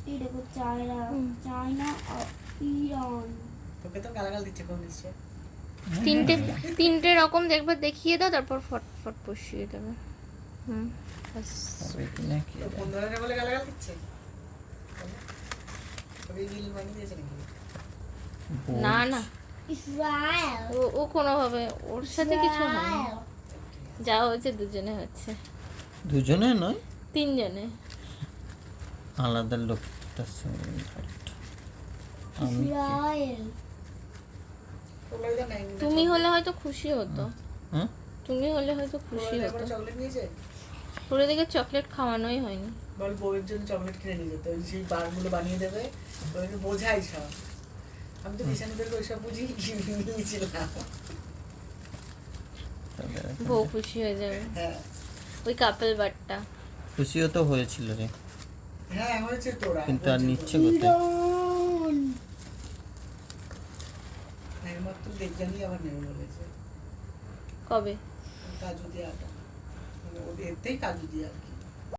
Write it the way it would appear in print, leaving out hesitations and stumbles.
এই দেখো China Iran. তোকে তো গালাগাল দিচ্ছে কোন নিশ্চয়। তিনটে রকম দেখবে, দেখিয়ে দাও, তারপর ফট বসিয়ে দেবে। ব্যাস। হবে কি না কি তো কোন ধরনের বলে গালাগাল দিচ্ছে? তবে রিল বানিয়ে দিয়েছে নাকি? না না, ইসরায়েল। ও কোনোভাবে ওর সাথে কিছু হয় না। যা হয়েছে দুজনে হচ্ছে, দুজনে নয়, তিনজনে। আলাদা লোকটার সঙ্গে আমি কি- ইসরায়েল। ওগুলোই তো নাই। তুমি হলে হয়তো খুশি হতো, হ্যাঁ তুমি হলে হয়তো খুশি হতো। চকলেট নিয়েছে? পুরো দিকে চকলেট খাওয়ানোই হয়নি। বল বউয়ের জন্য চকলেট কিনে নিয়ে যেতে, ওই সেই বারগুলো বানিয়ে দেবে, ওইকে বোঝাই সব। আমি তো নিশানীদেরকে ওইসব বুঝি নিয়েছিলাম। তাহলে বউ খুশি হয়ে যাবে। হ্যাঁ ওই কাপেল বারটা। খুশিও তো হয়েছিল রে, হ্যাঁ হয়েছে তোরা, কিন্তু আর হয়েছে নিচ্ছে তোরা। কোথায়? ইরান। একমাত্র দেবযানী আবার নেবে বলেছে কবে? কাজু দিয়ে আটা, মানে ওদের এতেই কাজু দিয়ে আর কি।